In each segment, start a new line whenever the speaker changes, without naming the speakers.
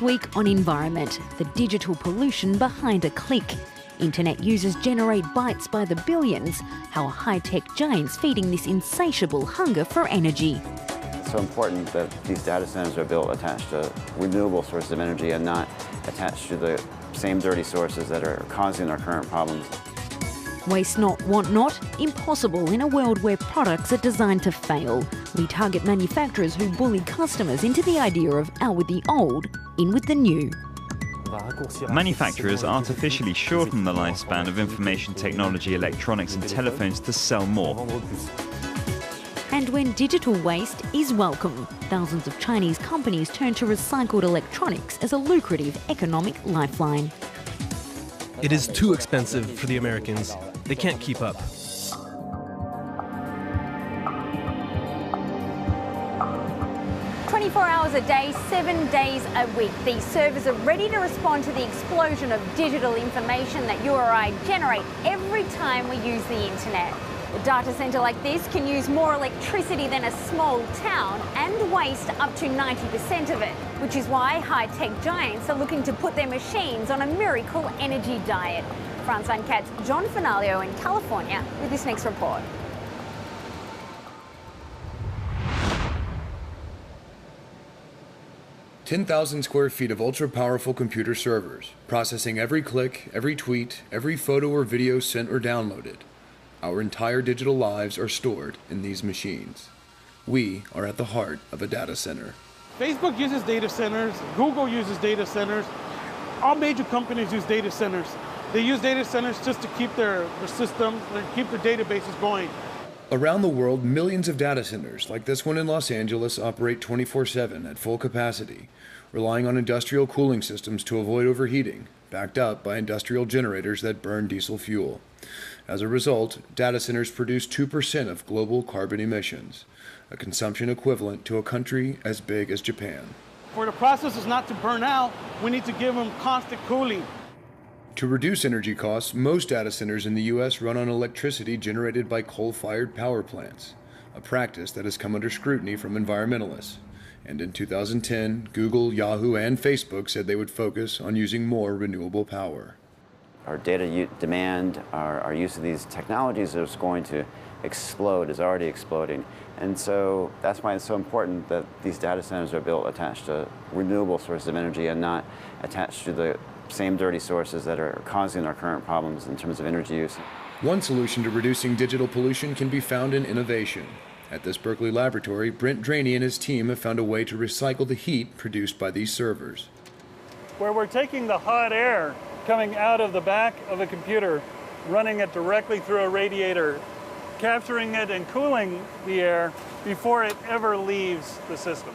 This week on Environment, the digital pollution behind a click. Internet users generate bytes by the billions. How are high-tech giants feeding this insatiable hunger for energy?
It's so important that these data centers are built attached to renewable sources of energy and not attached to the same dirty sources that are causing our current problems.
Waste not, want not? Impossible in a world where products are designed to fail. We target manufacturers who bully customers into the idea of out with the old, in with the new.
Manufacturers artificially shorten the lifespan of information technology, electronics and telephones to sell more.
And when digital waste is welcome, thousands of Chinese companies turn to recycled electronics as a lucrative economic lifeline.
It is too expensive for the Americans. They can't keep up.
Hours a day, 7 days a week. These servers are ready to respond to the explosion of digital information that you or I generate every time we use the internet. A data centre like this can use more electricity than a small town and waste up to 90% of it, which is why high-tech giants are looking to put their machines on a miracle energy diet. France Uncat's John Finalio in California with this next report.
"10,000 square feet of ultra-powerful computer servers, processing every click, every tweet, every photo or video sent or downloaded. Our entire digital lives are stored in these machines. We are at the heart of a data center."
Facebook uses data centers, Google uses data centers, all major companies use data centers. They use data centers just to keep their systems, keep their databases going.
Around the world, millions of data centers, like this one in Los Angeles, operate 24/7 at full capacity, relying on industrial cooling systems to avoid overheating, backed up by industrial generators that burn diesel fuel. As a result, data centers produce 2% of global carbon emissions, a consumption equivalent to a country as big as Japan.
For the processes not to burn out, we need to give them constant cooling.
To reduce energy costs, most data centers in the U.S. run on electricity generated by coal-fired power plants, a practice that has come under scrutiny from environmentalists. And in 2010, Google, Yahoo, and Facebook said they would focus on using more renewable power.
Our data demand, our use of these technologies is going to explode, is already exploding. And so that's why it's so important that these data centers are built attached to renewable sources of energy and not attached to the same dirty sources that are causing our current problems in terms of energy use.
One solution to reducing digital pollution can be found in innovation. At this Berkeley laboratory, Brent Draney and his team have found a way to recycle the heat produced by these servers.
Where we're taking the hot air coming out of the back of a computer, running it directly through a radiator, capturing it and cooling the air before it ever leaves the system.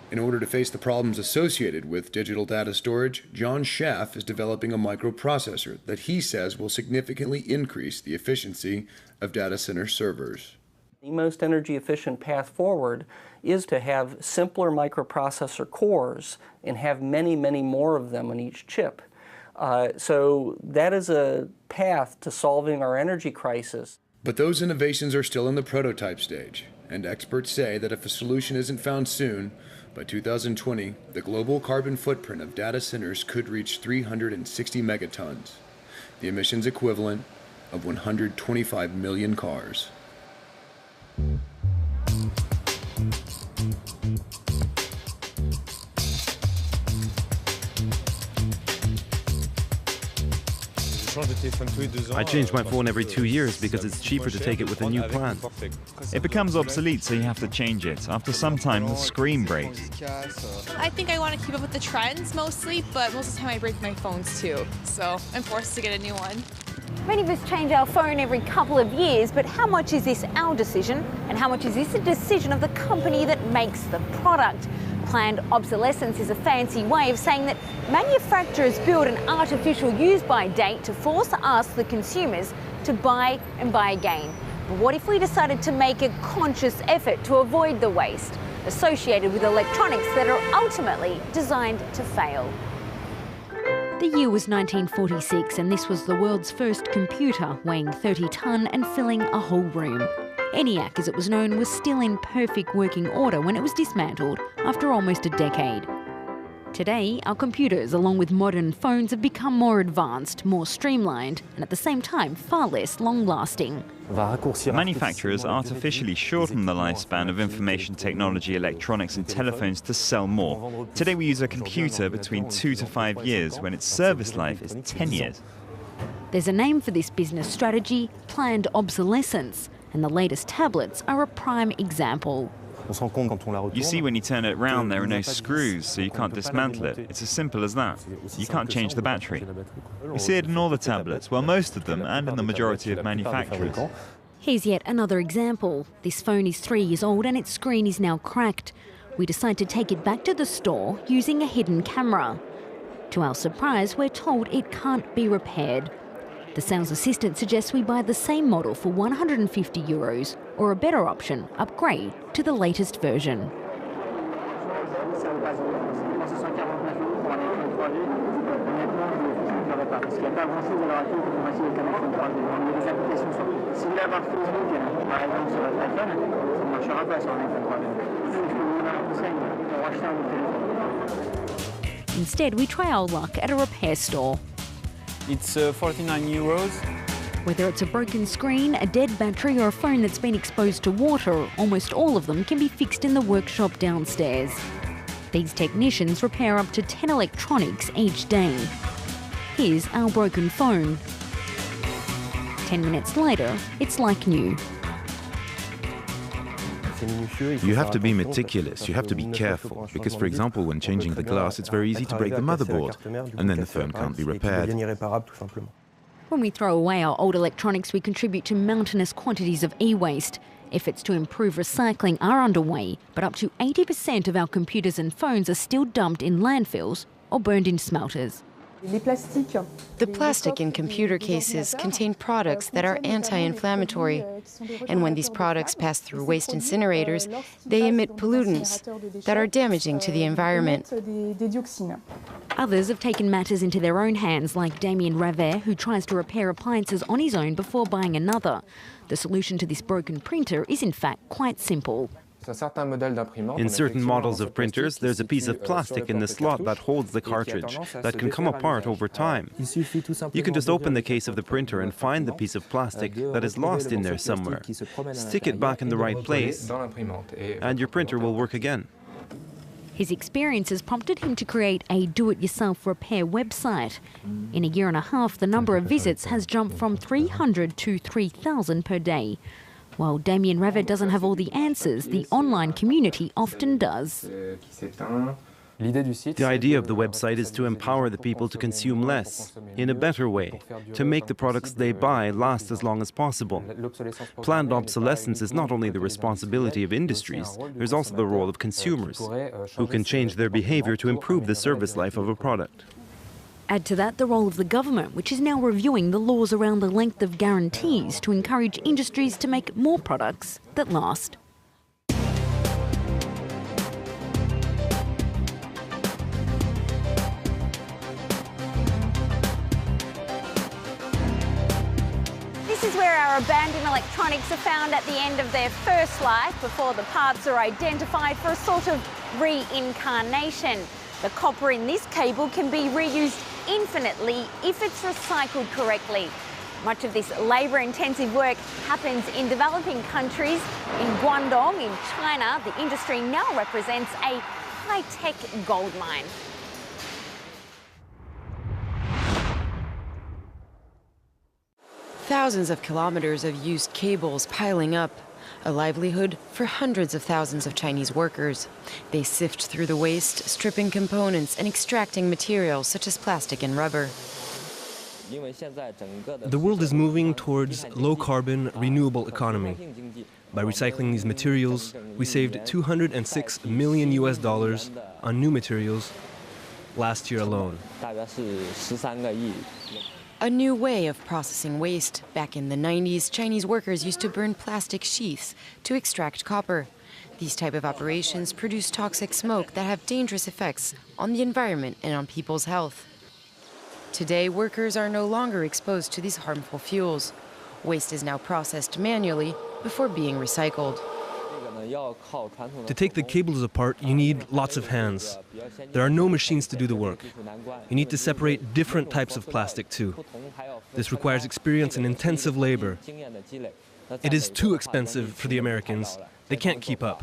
In order to face the problems associated with digital data storage, John Schaff is developing a microprocessor that he says will significantly increase the efficiency of data center servers.
The most energy efficient path forward is to have simpler microprocessor cores and have many, many more of them on each chip. So that is a path to solving our energy crisis.
But those innovations are still in the prototype stage, and experts say that if a solution isn't found soon, by 2020, the global carbon footprint of data centers could reach 360 megatons, the emissions equivalent of 125 million cars.
I change my phone every 2 years because it's cheaper to take it with a new plan.
It becomes obsolete, so you have to change it. After some time, the screen breaks.
I think I want to keep up with the trends mostly, but most of the time I break my phones too, so I'm forced to get a new one.
Many of us change our phone every couple of years, but how much is this our decision and how much is this a decision of the company that makes the product? Planned obsolescence is a fancy way of saying that manufacturers build an artificial use-by date to force us, the consumers, to buy and buy again. But what if we decided to make a conscious effort to avoid the waste associated with electronics that are ultimately designed to fail?
The year was 1946 and this was the world's first computer, weighing 30 tonne and filling a whole room. ENIAC, as it was known, was still in perfect working order when it was dismantled after almost a decade. Today, our computers, along with modern phones, have become more advanced, more streamlined, and at the same time, far less long-lasting.
Manufacturers artificially shorten the lifespan of information technology, electronics and telephones to sell more. Today we use a computer between 2 to 5 years, when its service life is 10 years.
There's a name for this business strategy, planned obsolescence, and the latest tablets are a prime example.
You see, when you turn it round, there are no screws, so you can't dismantle it. It's as simple as that. You can't change the battery. We see it in all the tablets, well, most of them, and in the majority of manufacturers.
Here's yet another example. This phone is 3 years old and its screen is now cracked. We decide to take it back to the store using a hidden camera. To our surprise, we're told it can't be repaired. The sales assistant suggests we buy the same model for €150, or a better option, upgrade to the latest version. Instead, we try our luck at a repair store.
It's €49.
Whether it's a broken screen, a dead battery or a phone that's been exposed to water, almost all of them can be fixed in the workshop downstairs. These technicians repair up to 10 electronics each day. Here's our broken phone. 10 minutes later, it's like new.
You have to be meticulous, you have to be careful, because, for example, when changing the glass, it's very easy to break the motherboard, and then the phone can't be repaired.
When we throw away our old electronics, we contribute to mountainous quantities of e-waste. Efforts to improve recycling are underway, but up to 80% of our computers and phones are still dumped in landfills or burned in smelters.
The plastic in computer cases contain products that are anti-inflammatory, and when these products pass through waste incinerators, they emit pollutants that are damaging to the environment.
Others have taken matters into their own hands, like Damien Ravet, who tries to repair appliances on his own before buying another. The solution to this broken printer is in fact quite simple.
In certain models of printers, there's a piece of plastic in the slot that holds the cartridge that can come apart over time. You can just open the case of the printer and find the piece of plastic that is lost in there somewhere. Stick it back in the right place, and your printer will work again.
His experience has prompted him to create a do-it-yourself repair website. In a year and a half, the number of visits has jumped from 300 to 3,000 per day. While Damien Ravet doesn't have all the answers, the online community often does.
The idea of the website is to empower the people to consume less, in a better way, to make the products they buy last as long as possible. Planned obsolescence is not only the responsibility of industries, there's also the role of consumers, who can change their behavior to improve the service life of a product.
Add to that the role of the government, which is now reviewing the laws around the length of guarantees to encourage industries to make more products that last.
This is where our abandoned electronics are found at the end of their first life before the parts are identified for a sort of reincarnation. The copper in this cable can be reused infinitely if it's recycled correctly. Much of this labour-intensive work happens in developing countries. In Guangdong, in China, the industry now represents a high-tech gold mine.
Thousands of kilometers of used cables piling up. A livelihood for hundreds of thousands of Chinese workers. They sift through the waste, stripping components and extracting materials such as plastic and rubber.
The world is moving towards low-carbon, renewable economy. By recycling these materials, we saved $206 million on new materials last year alone.
A new way of processing waste. Back in the 90s, Chinese workers used to burn plastic sheaths to extract copper. These type of operations produce toxic smoke that have dangerous effects on the environment and on people's health. Today, workers are no longer exposed to these harmful fuels. Waste is now processed manually before being recycled.
To take the cables apart, you need lots of hands. There are no machines to do the work. You need to separate different types of plastic too. This requires experience and intensive labor. It is too expensive for the Americans. They can't keep up.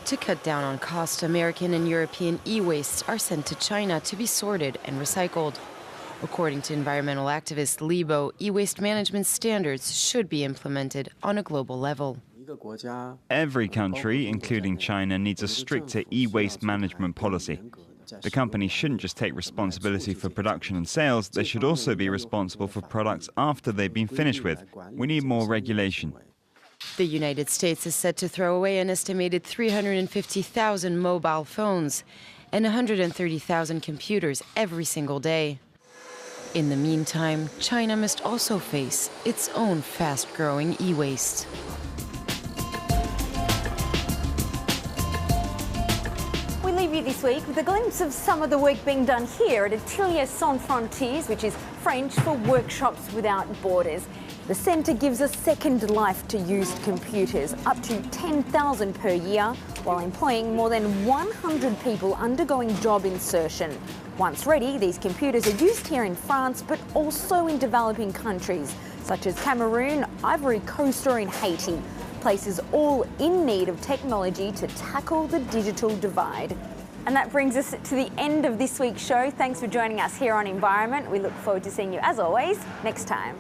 To cut down on cost, American and European e-wastes are sent to China to be sorted and recycled. According to environmental activist Libo, e-waste management standards should be implemented on a global level.
Every country, including China, needs a stricter e-waste management policy. The companies shouldn't just take responsibility for production and sales, they should also be responsible for products after they've been finished with. We need more regulation.
The United States is set to throw away an estimated 350,000 mobile phones and 130,000 computers every single day. In the meantime, China must also face its own fast-growing e-waste.
We leave you this week with a glimpse of some of the work being done here at Atelier Sans Frontières, which is French for Workshops Without Borders. The centre gives a second life to used computers, up to 10,000 per year, while employing more than 100 people undergoing job insertion. Once ready, these computers are used here in France, but also in developing countries, such as Cameroon, Ivory Coast or in Haiti, places all in need of technology to tackle the digital divide. And that brings us to the end of this week's show. Thanks for joining us here on Environment. We look forward to seeing you, as always, next time.